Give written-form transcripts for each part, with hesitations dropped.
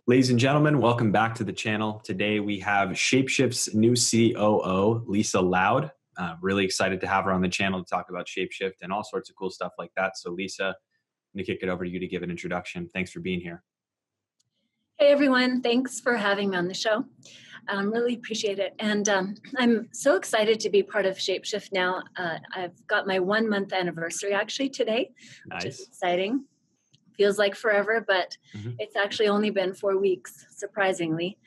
Ladies and gentlemen, welcome back to the channel. Today we have ShapeShift's new COO, Lisa Loud. Really excited to have her on the channel to talk about ShapeShift and all sorts of cool stuff like that. So Lisa, I'm going to kick it over to you to give an introduction. Thanks for being here. Hey everyone, thanks for having me on the show. Really appreciate it. And I'm so excited to be part of ShapeShift now. I've got my 1 month anniversary actually today, which is exciting. Feels like forever, but it's actually only been 4 weeks, surprisingly.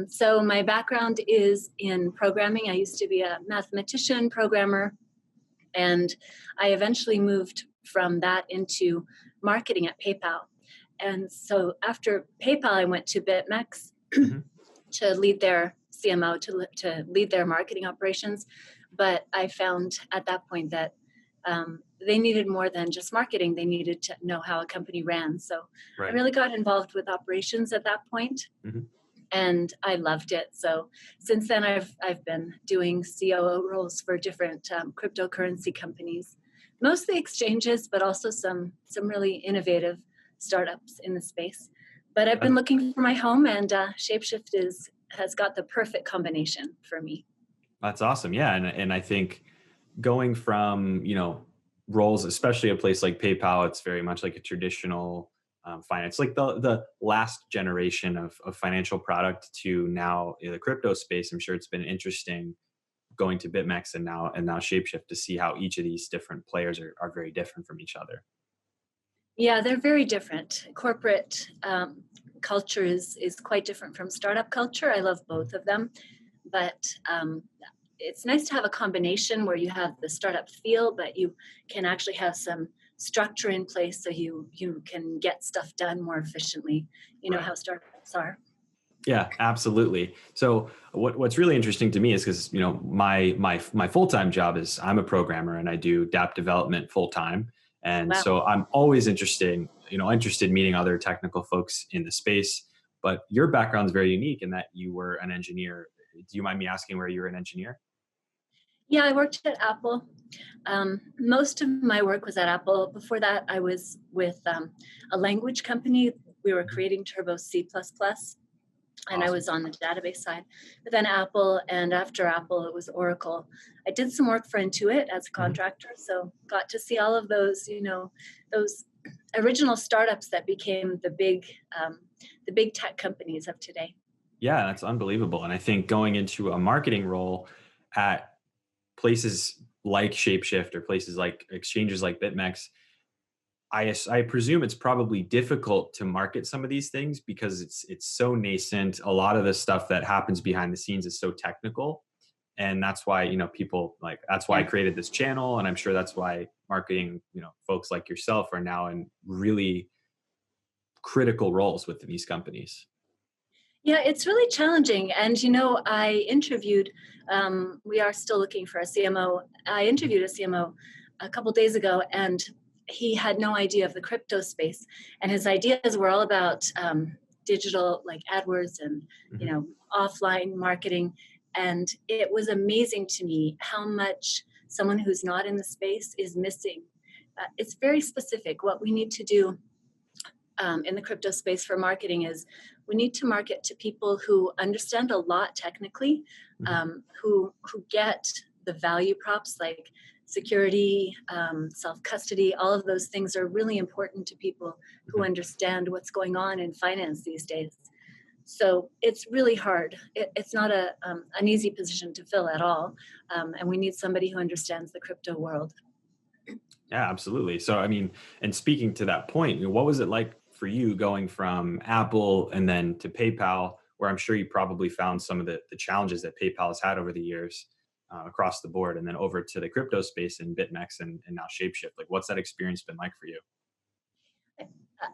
So my background is in programming. I used to be a mathematician, programmer, and I eventually moved from that into marketing at PayPal. And so after PayPal, I went to BitMEX to lead their CMO, to lead their marketing operations. But I found at that point that they needed more than just marketing. They needed to know how a company ran. So I really got involved with operations at that point, and I loved it. So since then, I've been doing COO roles for different cryptocurrency companies, mostly exchanges, but also some really innovative startups in the space. But I've been looking for my home, and ShapeShift has got the perfect combination for me. That's awesome. Yeah. And I think going from, roles, especially a place like PayPal, it's very much like a traditional finance, like the last generation of financial product to now in the crypto space. I'm sure it's been interesting going to BitMEX and now ShapeShift to see how each of these different players are very different from each other. Yeah, they're very different. Corporate culture is quite different from startup culture. I love both of them, but it's nice to have a combination where you have the startup feel, but you can actually have some structure in place so you can get stuff done more efficiently. You know how startups are. Yeah, absolutely. So what's really interesting to me is because my full-time job is I'm a programmer and I do DApp development full-time. And so I'm always interested meeting other technical folks in the space. But your background is very unique in that you were an engineer. Do you mind me asking where you were an engineer? Yeah, I worked at Apple. Most of my work was at Apple. Before that, I was with a language company. We were creating Turbo C++, and I was on the database side. But then Apple, and after Apple, it was Oracle. I did some work for Intuit as a contractor, so got to see all of those, those original startups that became the big tech companies of today. Yeah, that's unbelievable. And I think going into a marketing role at places like ShapeShift or places like exchanges like BitMEX, I presume it's probably difficult to market some of these things because it's so nascent. A lot of the stuff that happens behind the scenes is so technical. And that's why, that's why I created this channel. And I'm sure that's why marketing, folks like yourself are now in really critical roles within these companies. Yeah, it's really challenging. And, I interviewed, we are still looking for a CMO. I interviewed a CMO a couple days ago, and he had no idea of the crypto space. And his ideas were all about digital, like AdWords and, offline marketing. And it was amazing to me how much someone who's not in the space is missing. It's very specific. What we need to do in the crypto space for marketing is we need to market to people who understand a lot technically, who get the value props like security, self-custody. All of those things are really important to people who understand what's going on in finance these days. So it's really hard. It's not an easy position to fill at all, and we need somebody who understands the crypto world. Yeah, absolutely. So, and speaking to that point, what was it like for you going from Apple and then to PayPal, where I'm sure you probably found some of the challenges that PayPal has had over the years across the board, and then over to the crypto space in BitMEX and now ShapeShift? Like, what's that experience been like for you?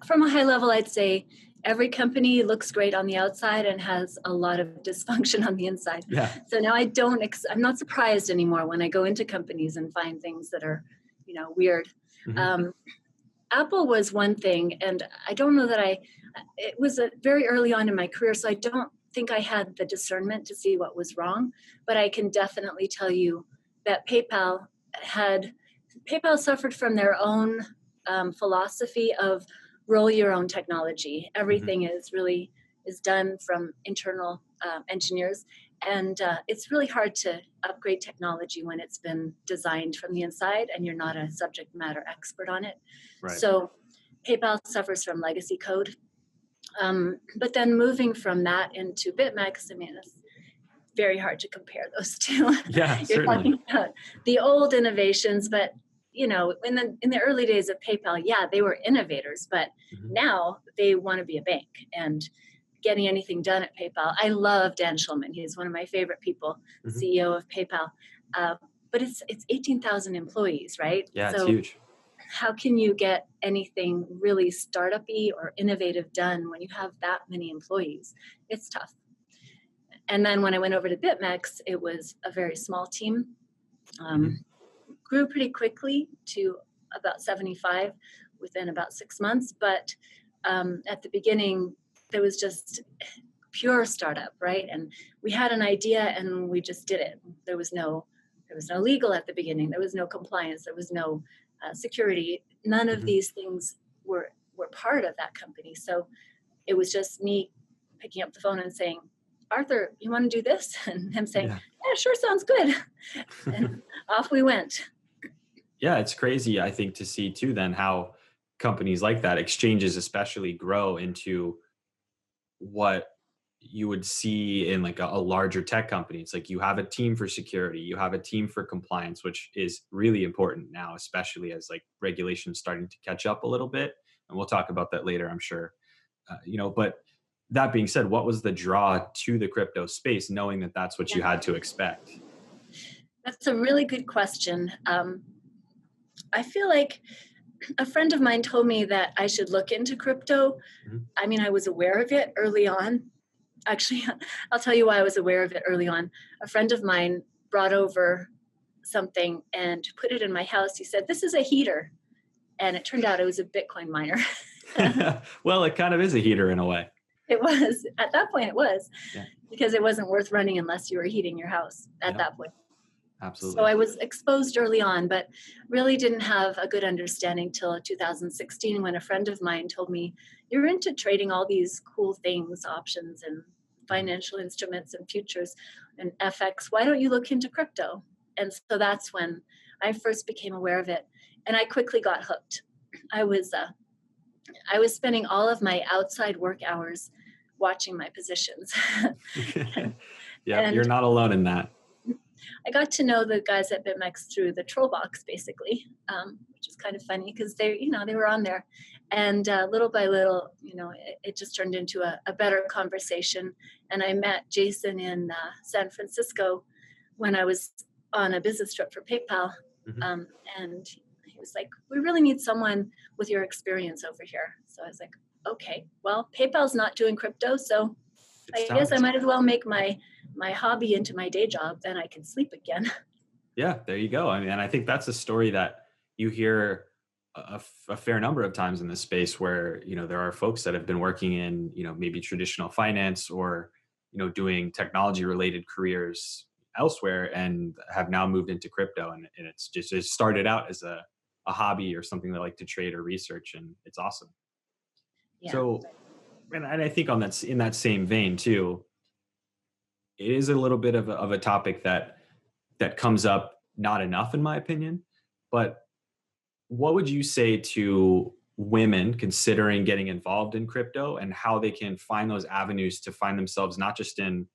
From a high level, I'd say every company looks great on the outside and has a lot of dysfunction on the inside. Yeah. So now I'm not surprised anymore when I go into companies and find things that are, weird. Apple was one thing, and I don't know that it was very early on in my career, so I don't think I had the discernment to see what was wrong, but I can definitely tell you that PayPal suffered from their own philosophy of roll your own technology. Everything is really is done from internal engineers. And it's really hard to upgrade technology when it's been designed from the inside and you're not a subject matter expert on it. Right. So PayPal suffers from legacy code. But then moving from that into BitMEX, I mean, it's very hard to compare those two. Yeah, You're certainly. talking about the old innovations, but in the early days of PayPal, yeah, they were innovators, but Mhm. now they want to be a bank and getting anything done at PayPal. I love Dan Schulman. He's one of my favorite people, Mhm. CEO of PayPal. Uh, but it's 18,000 employees, right? Yeah, it's So huge. how can you get anything really startup-y or innovative done when you have that many employees? It's tough. And then when I went over to BitMEX, it was a very small team. Mhm. Grew pretty quickly to about 75 within about 6 months. But at the beginning, there was just pure startup, right? And we had an idea and we just did it. There was no legal at the beginning. There was no compliance. There was no security. None of Mhm. these things were part of that company. So it was just me picking up the phone and saying, Arthur, you want to do this? And him saying, Yeah. yeah, sure, sounds good. And off we went. Yeah, it's crazy, I think, to see too then how companies like that, exchanges especially, grow into what you would see in like a larger tech company. It's like you have a team for security, you have a team for compliance, which is really important now, especially as like regulations starting to catch up a little bit. And we'll talk about that later, I'm sure. But that being said, what was the draw to the crypto space, knowing that that's what Yeah, you had to expect? that's a really good question. I feel like a friend of mine told me that I should look into crypto. Mhm. I mean, I was aware of it early on. Actually, I'll tell you why I was aware of it early on. A friend of mine brought over something and put it in my house. He said, "This is a heater." And it turned out it was a Bitcoin miner. Well, it kind of is a heater in a way. It was, at that point, it was, Yeah. because it wasn't worth running unless you were heating your house at Yep. that point. So Absolutely. I was exposed early on, but really didn't have a good understanding till 2016 when a friend of mine told me, "You're into trading all these cool things, options and Mhm. financial instruments and futures and FX. Why don't you look into crypto?" And so that's when I first became aware of it. And I quickly got hooked. I was uh, I was spending all of my outside work hours watching my positions. Yep, you're And not alone in that. I got to know the guys at BitMEX through the troll box, basically, which is kind of funny because they were on there, and little by little, it just turned into a better conversation. And I met Jason in San Francisco when I was on a business trip for PayPal, Mhm. um, and he was like, "We really need someone with your experience over here." So I was like, "Okay, well, PayPal's not doing crypto, so It's I guess I time. might as well make my hobby into my day job, then I can sleep again." Yeah, there you go. I mean, and I think that's a story that you hear a fair number of times in this space where, there are folks that have been working in, maybe traditional finance or, doing technology related careers elsewhere and have now moved into crypto. And it's just it started out as a hobby or something they like to trade or research. And it's awesome. Yeah. So, and I think in that same vein too, it is a little bit of a topic that comes up not enough in my opinion. But what would you say to women considering getting involved in crypto and how they can find those avenues to find themselves not just in,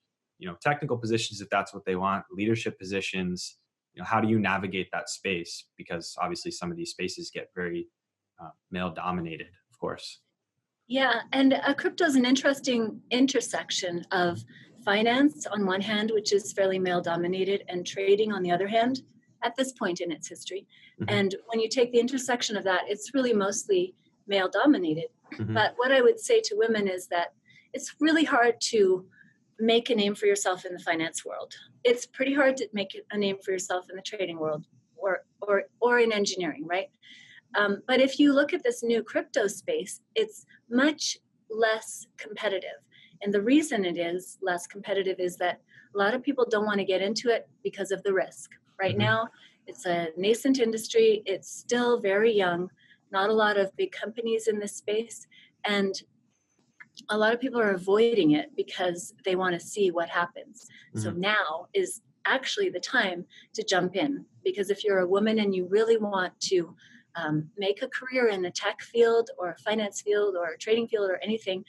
technical positions if that's what they want, leadership positions, how do you navigate that space? Because obviously some of these spaces get very male dominated, of course. Yeah, and crypto is an interesting intersection of finance on one hand, which is fairly male dominated, and trading on the other hand, at this point in its history. Hmm. And when you take the intersection of that, it's really mostly male dominated. Hmm. But what I would say to women is that it's really hard to make a name for yourself in the finance world. It's pretty hard to make a name for yourself in the trading world or in engineering, right? But if you look at this new crypto space, it's much less competitive. And the reason it is less competitive is that a lot of people don't want to get into it because of the risk. Right Hmm. now, it's a nascent industry, it's still very young, not a lot of big companies in this space. And a lot of people are avoiding it because they want to see what happens. So Hmm. now is actually the time to jump in, because if you're a woman and you really want to make a career in the tech field or finance field or trading field or anything,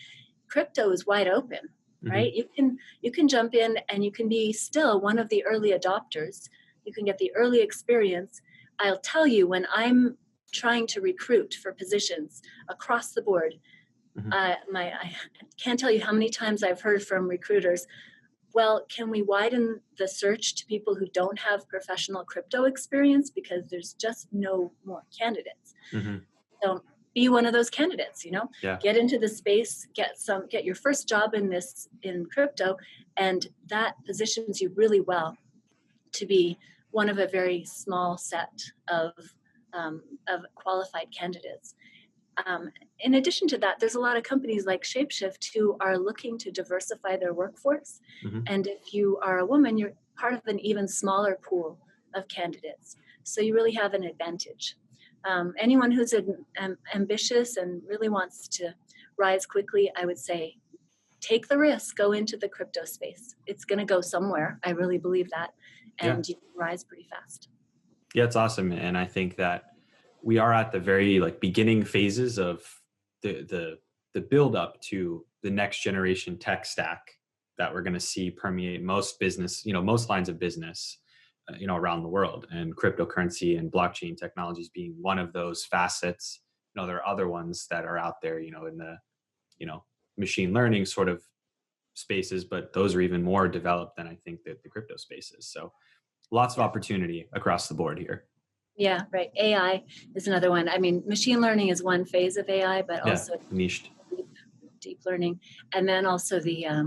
crypto is wide open, Hmm. right? You can jump in and you can be still one of the early adopters. You can get the early experience. I'll tell you, when I'm trying to recruit for positions across the board, Hmm. I can't tell you how many times I've heard from recruiters, well, can we widen the search to people who don't have professional crypto experience because there's just no more candidates. Hmm. So be one of those candidates, Yeah. get into the space, get your first job in crypto, and that positions you really well to be one of a very small set of qualified candidates. In addition to that, there's a lot of companies like ShapeShift who are looking to diversify their workforce. Hmm. And if you are a woman, you're part of an even smaller pool of candidates. So you really have an advantage. Anyone who's ambitious and really wants to rise quickly, I would say, take the risk, go into the crypto space. It's going to go somewhere. I really believe that. Yeah. And you can rise pretty fast. Yeah, it's awesome. And I think that we are at the very like beginning phases of the build up to the next generation tech stack that we're going to see permeate most business, most lines of business, around the world, and cryptocurrency and blockchain technologies being one of those facets. There are other ones that are out there, in the, you know, machine learning sort of spaces, but those are even more developed than I think that the crypto space is. So lots of Yeah. opportunity across the board here. Yeah, right. AI is another one. I mean, machine learning is one phase of AI, but Yeah, also niched. deep, deep learning, and then also the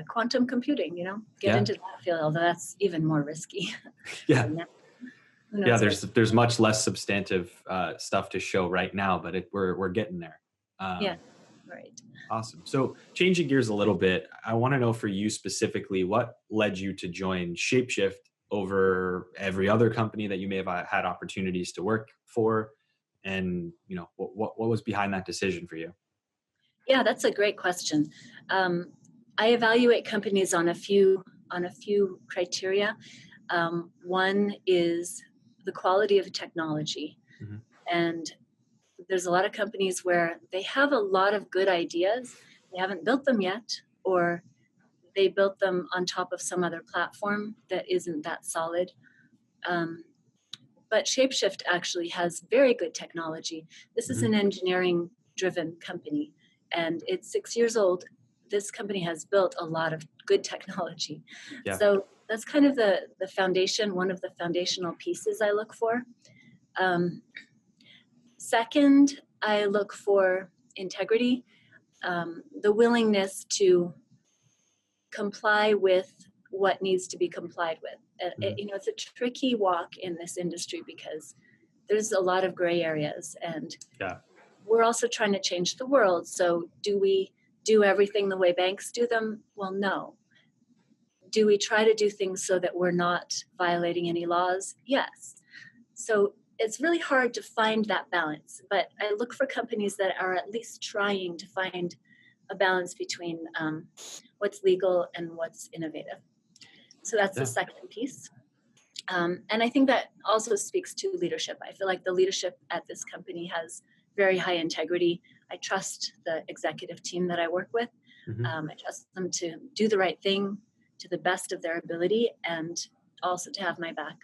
quantum computing. Get Yeah, into that field, although that's even more risky. yeah, So now, who yeah. knows where? There's much less substantive stuff to show right now, but we're getting there. Yeah, Um, right. awesome. So changing gears a little bit, I want to know for you specifically, what led you to join ShapeShift over every other company that you may have had opportunities to work for, and what was behind that decision for you? Yeah, that's a great question. Um, I evaluate companies on a few criteria. One is the quality of technology, Hmm. and there's a lot of companies where they have a lot of good ideas. They haven't built them yet, or they built them on top of some other platform that isn't that solid. Um, but ShapeShift actually has very good technology. This is Hmm. an engineering driven company, and it's 6 years old. This company has built a lot of good technology. Yeah. So that's kind of the foundation, one of the foundational pieces I look for. Um, Second, I look for integrity, the willingness to comply with what needs to be complied with. Hmm. It's a tricky walk in this industry because there's a lot of gray areas, and Yeah. we're also trying to change the world. So, do we do everything the way banks do them? Well, no. Do we try to do things so that we're not violating any laws? Yes. So it's really hard to find that balance, but I look for companies that are at least trying to find a balance between what's legal and what's innovative. So that's the Yeah. second piece. And I think that also speaks to leadership. I feel like the leadership at this company has very high integrity. I trust the executive team that I work with. Hmm. I trust them to do the right thing to the best of their ability and also to have my back.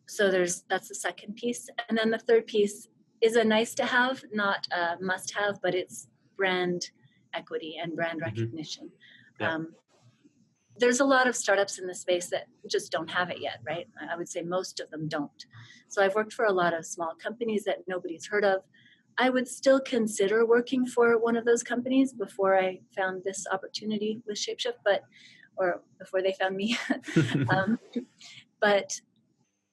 So that's the second piece. And then the third piece is a nice to have, not a must have, but it's brand equity and brand Hmm. recognition. Yeah. Um, there's a lot of startups in the space that just don't have it yet, right? I would say most of them don't. So I've worked for a lot of small companies that nobody's heard of. I would still consider working for one of those companies before I found this opportunity with ShapeShift, or before they found me. um, but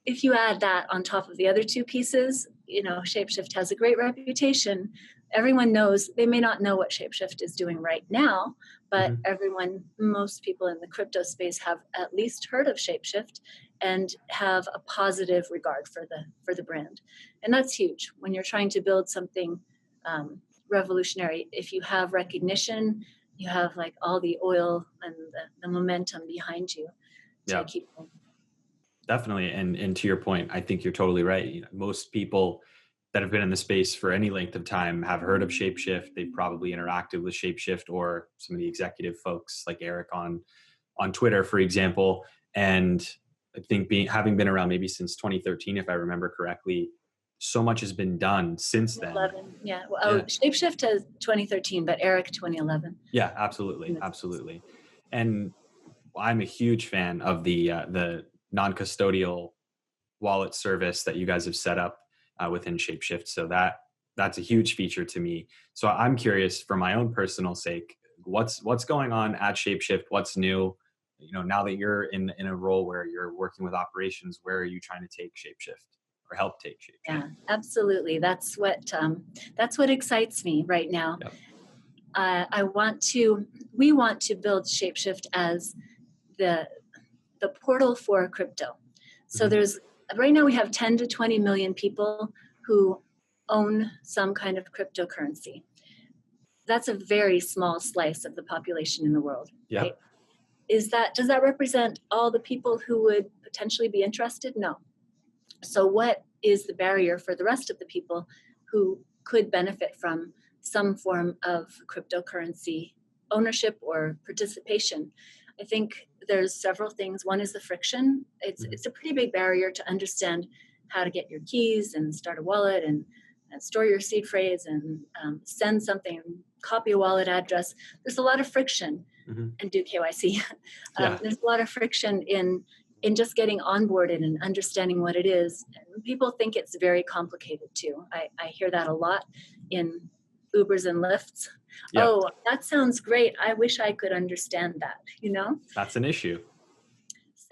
if you add that on top of the other two pieces, ShapeShift has a great reputation. Everyone knows, they may not know what ShapeShift is doing right now, but Hmm. most people in the crypto space have at least heard of ShapeShift and have a positive regard for the brand. And that's huge when you're trying to build something revolutionary. If you have recognition, you have like all the oil and the momentum behind you to Yeah, keep going. definitely. And to your point, I think you're totally right. Most people that have been in the space for any length of time have heard of Shapeshift. They've probably interacted with Shapeshift or some of the executive folks like Eric on Twitter, for example. And I think having been around maybe since 2013, if I remember correctly, so much has been done since then. 11, yeah. Well, Yeah. ShapeShift has 2013, but Eric 2011. Yeah, absolutely. Absolutely. And I'm a huge fan of the non-custodial wallet service that you guys have set up within Shapeshift. So that's a huge feature to me. So I'm curious, for my own personal sake, what's going on at Shapeshift? What's new? Now that you're in a role where you're working with operations, where are you trying to take Shapeshift or help take Shapeshift? Yeah, absolutely. That's what excites me right now. Yep. We want to build ShapeShift as the portal for crypto. So right now we have 10 to 20 million people who own some kind of cryptocurrency. That's a very small slice of the population in the world, Yep. right? Does that represent all the people who would potentially be interested? No. So what is the barrier for the rest of the people who could benefit from some form of cryptocurrency ownership or participation? I think there's several things. One is the friction. It's a pretty big barrier to understand how to get your keys and start a wallet and store your seed phrase and send something, copy a wallet address. There's a lot of friction and do KYC. There's a lot of friction in just getting onboarded and understanding what it is. And people think it's very complicated too. I hear that a lot in Ubers and Lyfts. Yep. Oh, that sounds great. I wish I could understand that, That's an issue.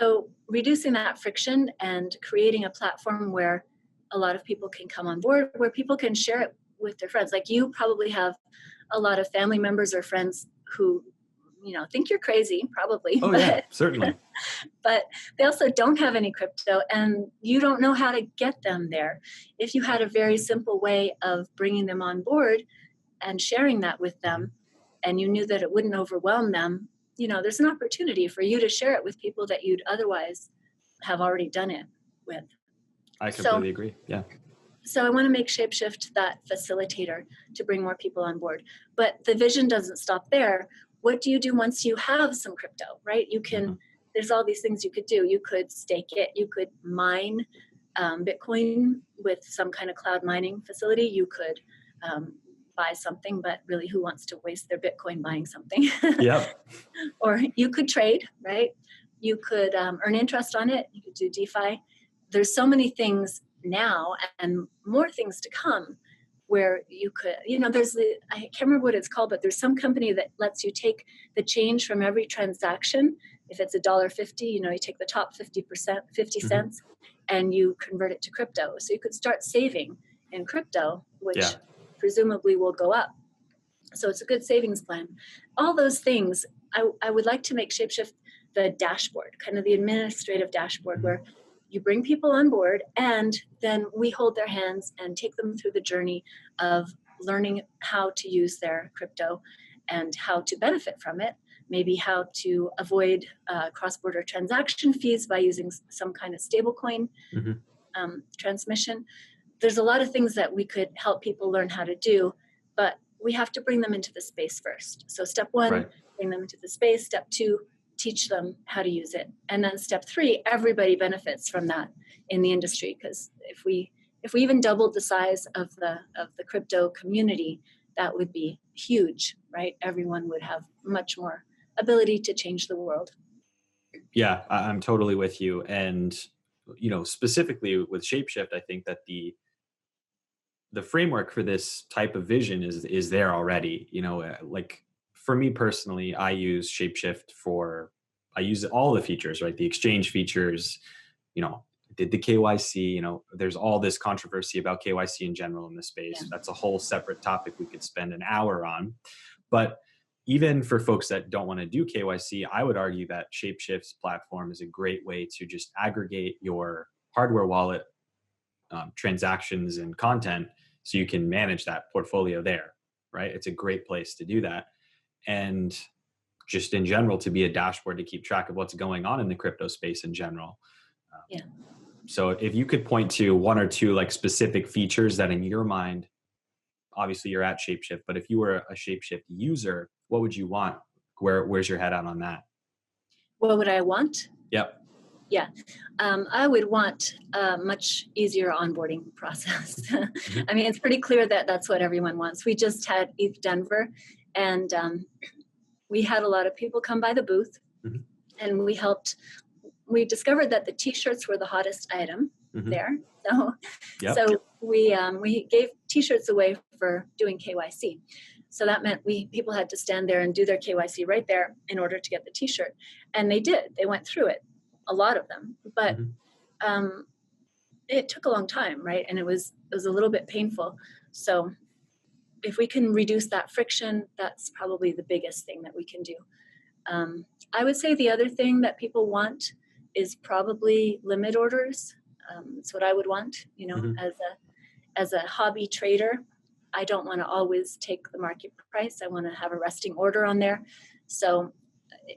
So reducing that friction and creating a platform where a lot of people can come on board, where people can share it with their friends. Like you probably have a lot of family members or friends who think you're crazy, probably. Oh, yeah, certainly. But they also don't have any crypto and you don't know how to get them there. If you had a very simple way of bringing them on board and sharing that with them, and you knew that it wouldn't overwhelm them, there's an opportunity for you to share it with people that you'd otherwise have already done it with. I completely agree. Yeah. So I want to make ShapeShift that facilitator to bring more people on board. But the vision doesn't stop there. What do you do once you have some crypto, right? You can, there's all these things you could do. You could stake it. You could mine Bitcoin with some kind of cloud mining facility. You could buy something, but really who wants to waste their Bitcoin buying something? Yep. Or you could trade, right? You could earn interest on it. You could do DeFi. There's so many things now and more things to come where you could, I can't remember what it's called, but there's some company that lets you take the change from every transaction. If it's $1.50, you take the top 50 cents, and you convert it to crypto. So you could start saving in crypto, which presumably will go up. So it's a good savings plan. All those things, I would like to make ShapeShift the dashboard, kind of the administrative dashboard where you bring people on board and then we hold their hands and take them through the journey of learning how to use their crypto and how to benefit from it, maybe how to avoid cross-border transaction fees by using some kind of stablecoin transmission. There's a lot of things that we could help people learn how to do, but we have to bring them into the space first. So step one, bring them into the space. Step two, teach them how to use it. And then step three, everybody benefits from that in the industry. Because if we even doubled the size of the crypto community, that would be huge, right? Everyone would have much more ability to change the world. Yeah, I'm totally with you. And, specifically with ShapeShift, I think that the framework for this type of vision is there already. Like for me personally, I use ShapeShift I use all the features, right? The exchange features, did the KYC, there's all this controversy about KYC in general in this space. Yeah. That's a whole separate topic we could spend an hour on. But even for folks that don't want to do KYC, I would argue that ShapeShift's platform is a great way to just aggregate your hardware wallet transactions and content so you can manage that portfolio there. right? It's a great place to do that. And just in general, to be a dashboard to keep track of what's going on in the crypto space in general. Yeah. So if you could point to one or two like specific features that in your mind, obviously you're at ShapeShift, but if you were a ShapeShift user, what would you want? Where's your head at on that? What would I want? Yep. Yeah, I would want a much easier onboarding process. Mm-hmm. I mean, it's pretty clear that that's what everyone wants. We just had ETH Denver, and we had a lot of people come by the booth, Mm-hmm. and we discovered that the t-shirts were the hottest item Mm-hmm. there. So, Yep. so we gave t-shirts away for doing KYC. So that meant people had to stand there and do their KYC right there in order to get the t-shirt. And they did. They went through it, a lot of them. But Mm-hmm. it took a long time, right? And it was a little bit painful. So if we can reduce that friction, that's probably the biggest thing that we can do. I would say the other thing that people want is probably limit orders. It's what I would want, Mm-hmm. as a hobby trader. I don't want to always take the market price. I want to have a resting order on there. So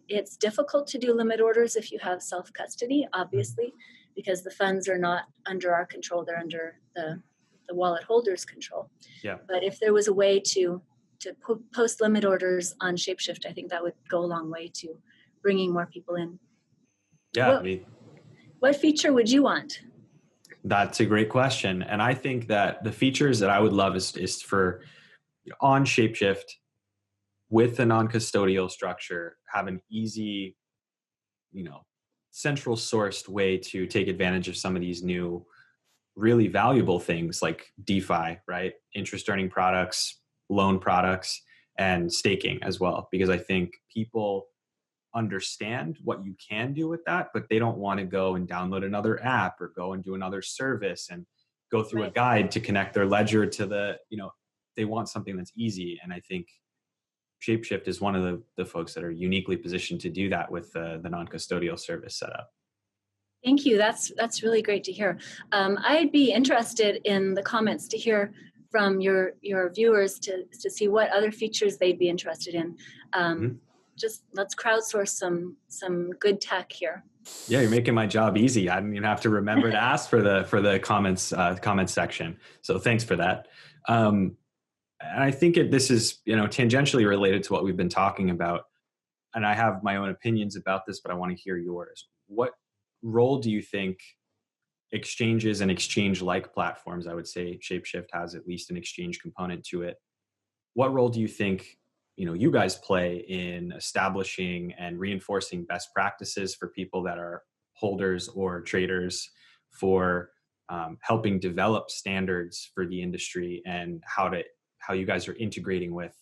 it's difficult to do limit orders if you have self-custody, obviously, because the funds are not under our control. They're under the wallet holder's control. Yeah. But if there was a way to post limit orders on ShapeShift, I think that would go a long way to bringing more people in. Yeah. What feature would you want? That's a great question. And I think that the features that I would love is for on ShapeShift with a non-custodial structure, have an easy, central sourced way to take advantage of some of these new, really valuable things like DeFi, right? Interest earning products, loan products, and staking as well. Because I think people understand what you can do with that, but they don't want to go and download another app or go and do another service and go through a guide to connect their ledger to they want something that's easy. And I think ShapeShift is one of the folks that are uniquely positioned to do that with the non-custodial service setup. Thank you. That's really great to hear. I'd be interested in the comments to hear from your viewers to see what other features they'd be interested in. Just let's crowdsource some good tech here. Yeah, you're making my job easy. I didn't even have to remember to ask for the comments section. So thanks for that. And I think this is tangentially related to what we've been talking about. And I have my own opinions about this, but I want to hear yours. What role do you think exchanges and exchange-like platforms, I would say ShapeShift has at least an exchange component to it. What role do you think you guys play in establishing and reinforcing best practices for people that are holders or traders, for helping develop standards for the industry, and how you guys are integrating with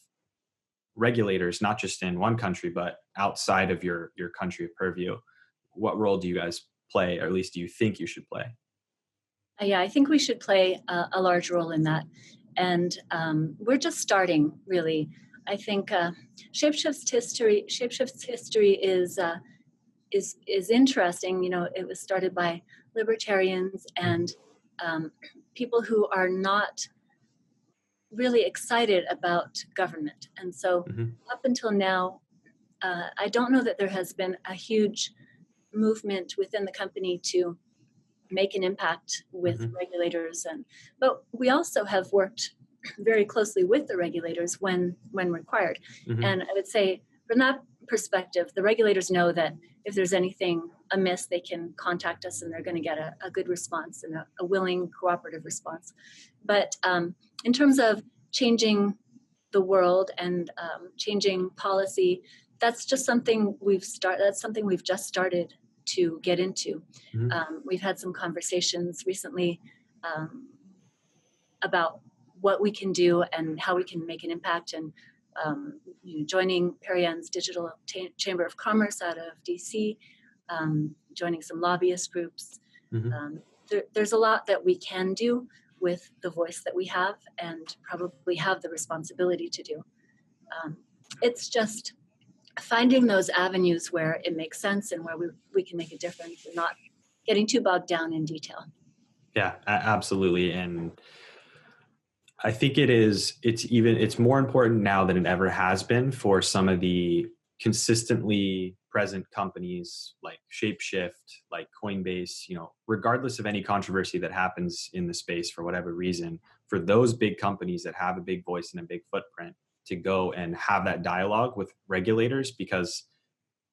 regulators, not just in one country, but outside of your country of purview? What role do you guys play, or at least do you think you should play? Yeah, I think we should play a large role in that. And we're just starting, really. I think ShapeShift's history is interesting. It was started by libertarians and people who are not really excited about government. And so up until now, I don't know that there has been a huge movement within the company to make an impact with regulators. But we also have worked very closely with the regulators when required. And I would say from that perspective, the regulators know that if there's anything amiss, they can contact us and they're going to get a good response and a willing, cooperative response. But in terms of changing the world and changing policy, that's just something we've just started to get into. We've had some conversations recently about what we can do and how we can make an impact, and joining Perian's Digital Chamber of Commerce out of DC, joining some lobbyist groups. There's a lot that we can do with the voice that we have and probably have the responsibility to do. It's just finding those avenues where it makes sense and where we can make a difference and not getting too bogged down in detail. Yeah, absolutely. And I think it's more important now than it ever has been for some of the consistently present companies like ShapeShift, like Coinbase, regardless of any controversy that happens in the space for whatever reason, for those big companies that have a big voice and a big footprint to go and have that dialogue with regulators, because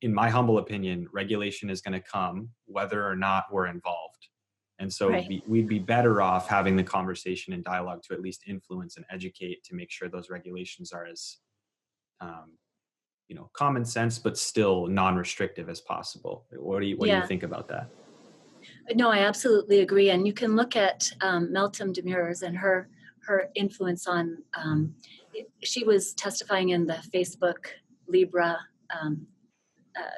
in my humble opinion, regulation is going to come whether or not we're involved. And so Right. we'd be better off having the conversation and dialogue to at least influence and educate to make sure those regulations are as, um, common sense, but still non-restrictive as possible. What do you Yeah. think about that? No, I absolutely agree. And you can look at Meltem Demirors and her influence on. She was testifying in the Facebook Libra um,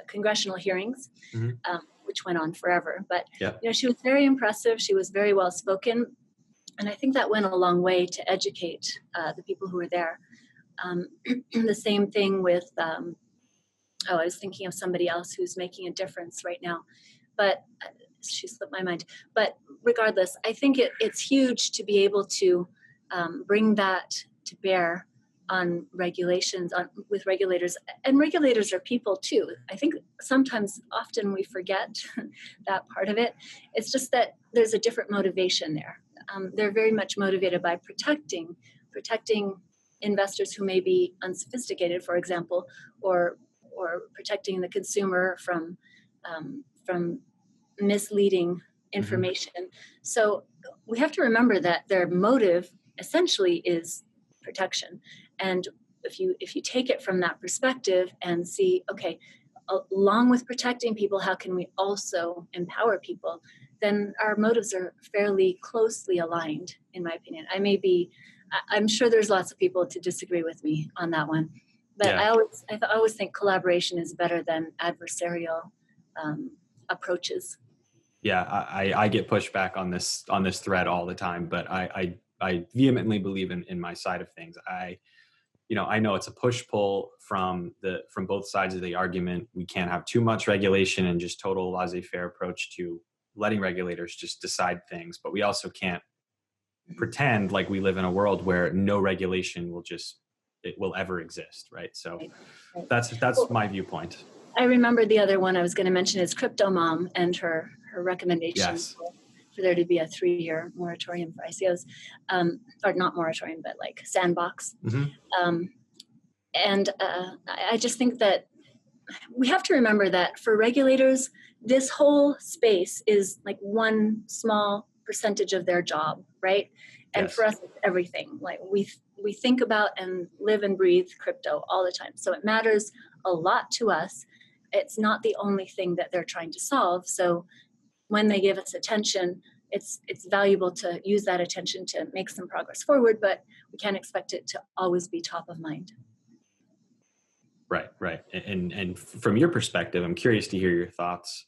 congressional hearings, Hmm. which went on forever. But Yeah. she was very impressive. She was very well spoken, and I think that went a long way to educate the people who were there. The same thing with. I was thinking of somebody else who's making a difference right now, but she slipped my mind. But regardless, I think it's huge to be able to bring that to bear on regulations with regulators, and regulators are people too. I think often we forget that part of it. It's just that there's a different motivation there. They're very much motivated by protecting investors who may be unsophisticated, for example, or protecting the consumer from misleading Hmm. information. So we have to remember that their motive essentially is protection. And if you take it from that perspective and see, okay, along with protecting people, how can we also empower people? Then our motives are fairly closely aligned, in my opinion. I'm sure there's lots of people to disagree with me on that one, but Yeah. I always think collaboration is better than adversarial um, approaches. Yeah. I get pushback on this thread all the time, but I vehemently believe in my side of things. I know it's a push pull from both sides of the argument. We can't have too much regulation and just total laissez-faire approach to letting regulators just decide things, but we also can't pretend like we live in a world where no regulation it will ever exist, right? So Right, right. that's Well, my viewpoint. I remember the other one I was going to mention is Crypto Mom and her recommendation Yes. for there to be a 3-year moratorium for ICOs, or not moratorium, but like sandbox. Hmm. Um, and I just think that we have to remember that for regulators, this whole space is like one small percentage of their job, right? And for Yes. us, it's everything. Like we think about and live and breathe crypto all the time, so it matters a lot to us. It's not the only thing that they're trying to solve. So when they give us attention, it's valuable to use that attention to make some progress forward, but we can't expect it to always be top of mind. Right, right. And from your perspective, I'm curious to hear your thoughts.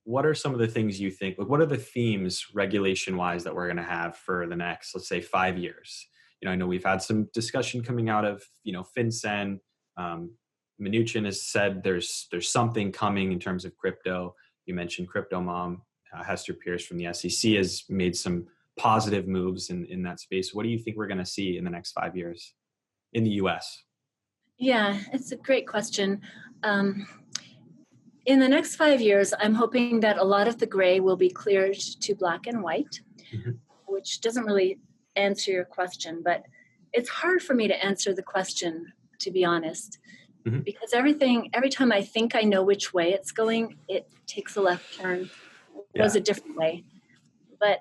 What are some of the things you think, like what are the themes regulation wise that we're going to have for the next, let's say, 5 years? I know we've had some discussion coming out of, FinCEN. um, Mnuchin has said there's something coming in terms of crypto. You mentioned crypto mom. Hester Pierce from the SEC has made some positive moves in that space. What do you think we're going to see in the next 5 years in the US? Yeah, it's a great question. Um, in the next 5 years, I'm hoping that a lot of the gray will be cleared to black and white, Hmm. which doesn't really answer your question, but it's hard for me to answer the question, to be honest, Hmm. because every time I think I know which way it's going, it takes a left turn, goes Yeah. a different way. But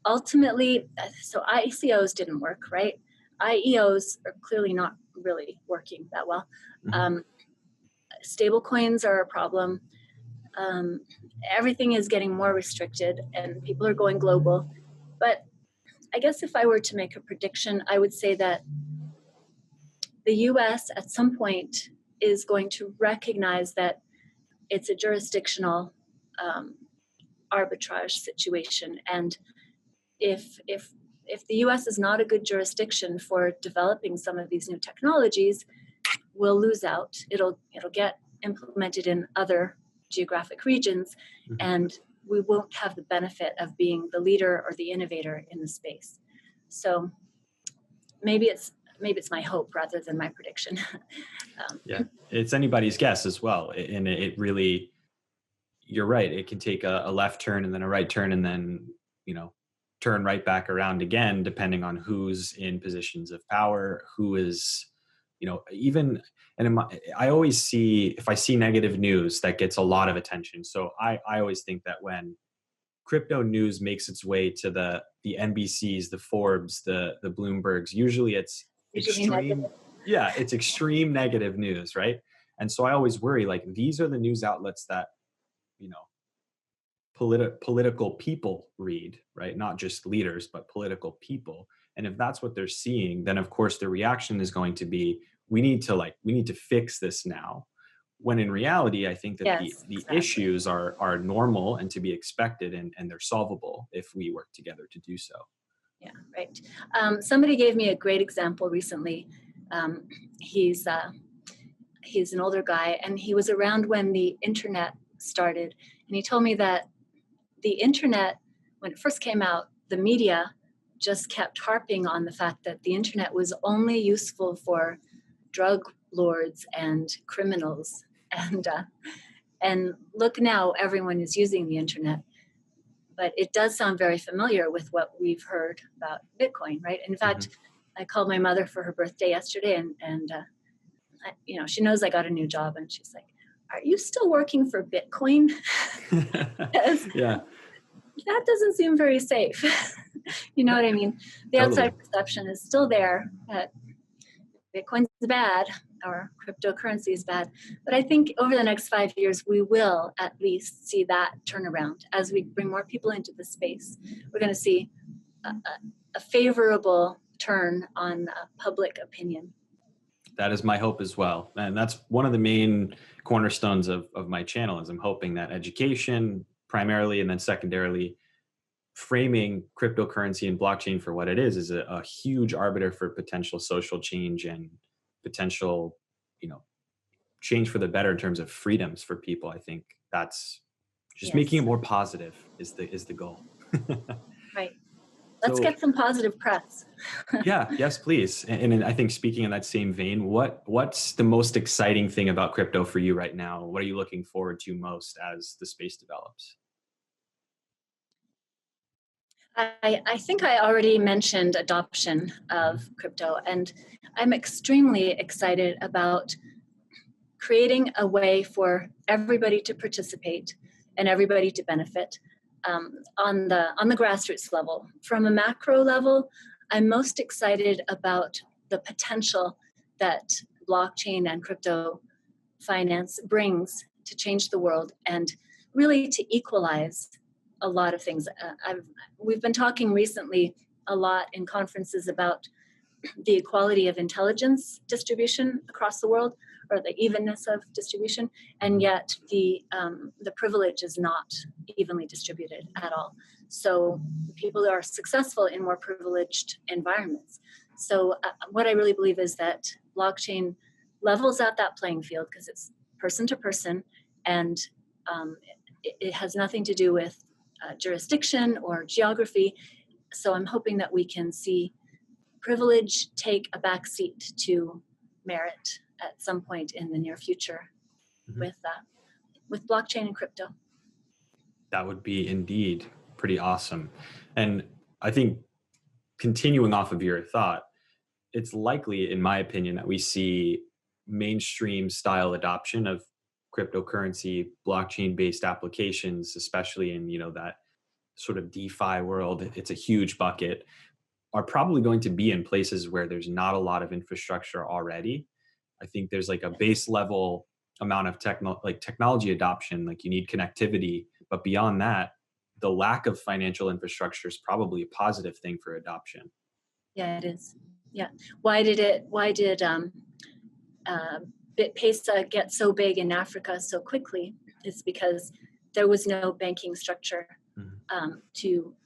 ultimately, so ICOs didn't work, right? IEOs are clearly not really working that well. Hmm. Um, Stable coins are a problem. Um, Everything is getting more restricted and people are going global. But I guess if I were to make a prediction, I would say that the US at some point is going to recognize that it's a jurisdictional um, arbitrage situation. And if if the US is not a good jurisdiction for developing some of these new technologies, we'll lose out. It'll get implemented in other geographic regions, Hmm. and we won't have the benefit of being the leader or the innovator in the space. So maybe it's my hope rather than my prediction. Yeah, it's anybody's guess as well. And it really, you're right. It can take a left turn and then a right turn and then, you know, turn right back around again, depending on who's in positions of power, who is, you know, even, and I always see, if I see negative news, that gets a lot of attention. So I always think that when crypto news makes its way to the NBCs, the Forbes, the Bloombergs, usually it's Usually extreme. negative. Yeah, it's extreme negative news, right? And so I always worry, like, these are the news outlets that, you know, political people read, right? Not just leaders, but political people. And if that's what they're seeing, then of course the reaction is going to be, we need to fix this now. When in reality, I think that Yes, the exactly. issues are normal and to be expected, and they're solvable if we work together to do so. Yeah, right. Somebody gave me a great example recently. Um, he's he's an older guy, and he was around when the internet started. And he told me that the internet, when it first came out, the media just kept harping on the fact that the internet was only useful for drug lords and criminals. And look now, everyone is using the internet. But it does sound very familiar with what we've heard about Bitcoin, right? In fact, Mhm. I called my mother for her birthday yesterday, and she knows I got a new job, and she's like, "Are you still working for Bitcoin?" Because Yeah, that doesn't seem very safe. You know what I mean? The outside totally. perception is still there that Bitcoin's bad or cryptocurrency is bad. But I think over the next 5 years, we will at least see that turnaround as we bring more people into the space. We're going to see a favorable turn on public opinion. That is my hope as well. And that's one of the main cornerstones of my channel, is I'm hoping that education primarily, and then secondarily, framing cryptocurrency and blockchain for what it is a huge arbiter for potential social change and potential, you know, change for the better in terms of freedoms for people. I think that's just making it Yes, more positive is the goal. right. Let's So get some positive press. yeah, yes, please. And I think, speaking in that same vein, what's the most exciting thing about crypto for you right now? What are you looking forward to most as the space develops? I think I already mentioned adoption of Mhm. crypto, and I'm extremely excited about creating a way for everybody to participate and everybody to benefit on the grassroots level. From a macro level, I'm most excited about the potential that blockchain and crypto finance brings to change the world and really to equalize a lot of things. We've been talking recently a lot in conferences about the equality of intelligence distribution across the world, or the evenness of distribution, and Mhm. yet the privilege is not evenly distributed at all. So people are successful in more privileged environments. So what I really believe is that blockchain levels out that playing field because it's person to person, and it has nothing to do with jurisdiction or geography. So I'm hoping that we can see privilege take a backseat to merit at some point in the near future Mhm. with blockchain and crypto. That would be indeed pretty awesome. And I think, continuing off of your thought, it's likely, in my opinion, that we see mainstream style adoption of cryptocurrency, blockchain based applications, especially in, you know, that sort of DeFi world. It's a huge bucket, are probably going to be in places where there's not a lot of infrastructure already. I think there's like a base level amount of technology adoption, like you need connectivity, but beyond that, the lack of financial infrastructure is probably a positive thing for adoption. Yeah, it is. Yeah. Why did uh, BitPesa get so big in Africa so quickly? It's because there was no banking structure Mhm. to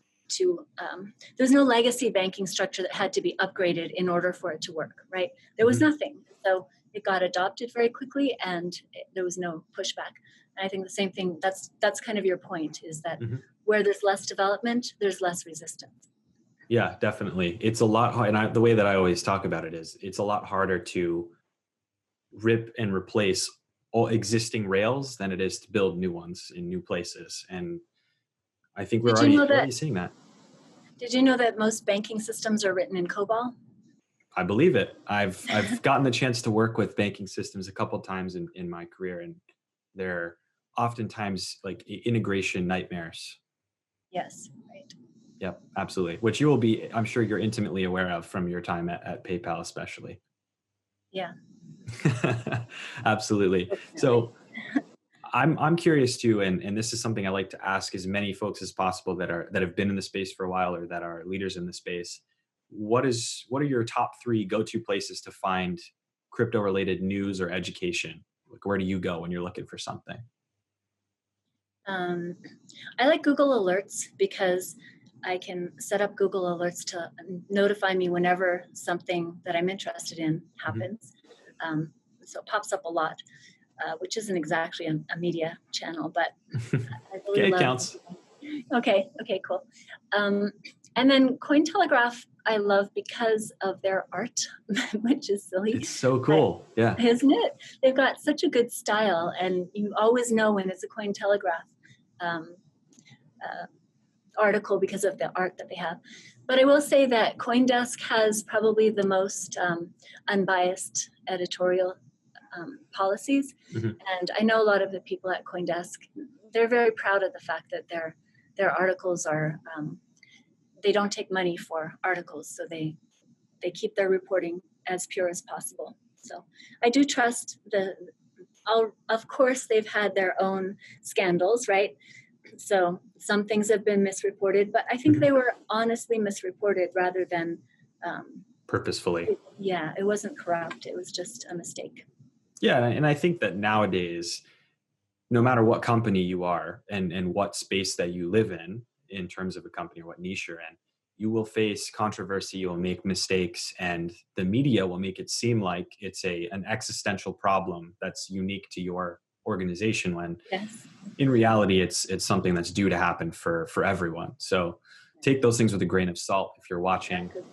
there's no legacy banking structure that had to be upgraded in order for it to work, right? There was Mhm. nothing. So it got adopted very quickly, and there was no pushback. And I think the same thing, that's kind of your point, is that Mhm. where there's less development, there's less resistance. Yeah, definitely. It's a lot hard, and the way that I always talk about it is it's a lot harder to rip and replace all existing rails than it is to build new ones in new places. And I think Did you know you're that? already seeing that. Did you know that most banking systems are written in COBOL? I believe it. I've gotten the chance to work with banking systems a couple times in my career, and they're oftentimes like integration nightmares. Yes, right. Yep, absolutely. Which you will be, I'm sure you're intimately aware of from your time at PayPal, especially. Yeah, Absolutely. definitely. So I'm curious too, and this is something I like to ask as many folks as possible that have been in the space for a while or that are leaders in the space. What are your top three go-to places to find crypto related news or education? Like where do you go when you're looking for something? Um, I like Google Alerts because I can set up Google Alerts to notify me whenever something that I'm interested in Mhm. happens. Um, so it pops up a lot, which isn't exactly a media channel, but I really Okay, it love. counts. Okay, okay, cool. Um, and then Cointelegraph, I love because of their art, which is silly, It's so but cool. Yeah. isn't it? They've got such a good style, and you always know when it's a Cointelegraph um, uh, article because of the art that they have. But I will say that CoinDesk has probably the most unbiased editorial policies, Mhm. and I know a lot of the people at CoinDesk. They're very proud of the fact that their articles are they don't take money for articles, so they keep their reporting as pure as possible. So I do trust the. Of course, they've had their own scandals, right? So some things have been misreported, but I think Mhm. they were honestly misreported rather than, um, Purposefully. yeah, it wasn't corrupt. It was just a mistake. Yeah, and I think that nowadays, no matter what company you are and what space that you live in terms of a company or what niche you're in, you will face controversy, you'll make mistakes, and the media will make it seem like it's an existential problem that's unique to your organization when Yes. in reality it's something that's due to happen for everyone. So take those things with a grain of salt if you're watching. Exactly.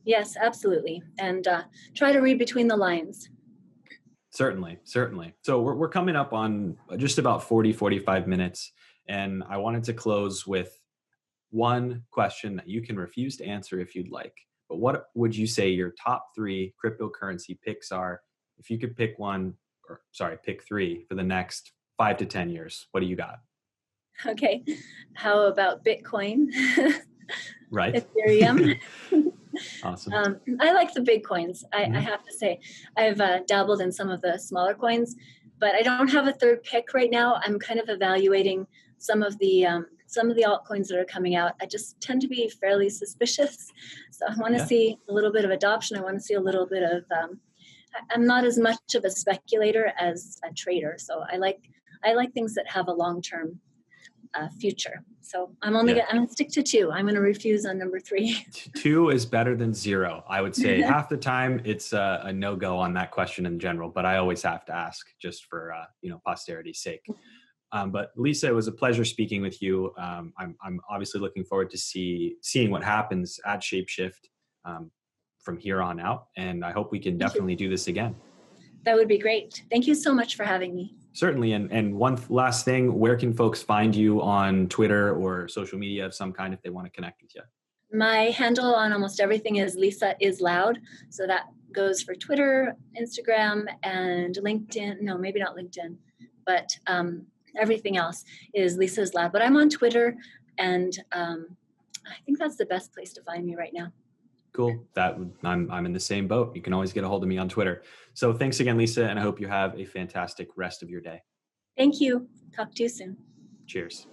Yes, absolutely. And try to read between the lines. Certainly, certainly. So we're coming up on just about 45 minutes, and I wanted to close with one question that you can refuse to answer if you'd like. But what would you say your top three cryptocurrency picks are? If you could pick one, or sorry, pick three for the next 5 to 10 years, what do you got? Okay. How about Bitcoin? Right? Ethereum. Awesome. I like the big coins. I Mhm. have to say, I've dabbled in some of the smaller coins, but I don't have a third pick right now. I'm kind of evaluating some of the altcoins that are coming out. I just tend to be fairly suspicious, so I want to Yeah. see a little bit of adoption. I want to see a little bit of. I'm not as much of a speculator as a trader, so I like things that have a long term future. So Yeah. I'm gonna stick to two. I'm gonna refuse on number three. Two is better than zero. I would say half the time it's a no go on that question in general, but I always have to ask just for posterity's sake. But Lisa, it was a pleasure speaking with you. I'm obviously looking forward to seeing what happens at ShapeShift um, from here on out, and I hope we can Thank you. definitely do this again. That would be great. Thank you so much for having me. Certainly. And one last thing, where can folks find you on Twitter or social media of some kind if they want to connect with you? My handle on almost everything is Lisa is loud. So that goes for Twitter, Instagram, and LinkedIn. No, maybe not LinkedIn, but everything else is Lisa is loud. But I'm on Twitter, and I think that's the best place to find me right now. Cool. I'm in the same boat. You can always get a hold of me on Twitter. So thanks again, Lisa, and I hope you have a fantastic rest of your day. Thank you. Talk to you soon. Cheers.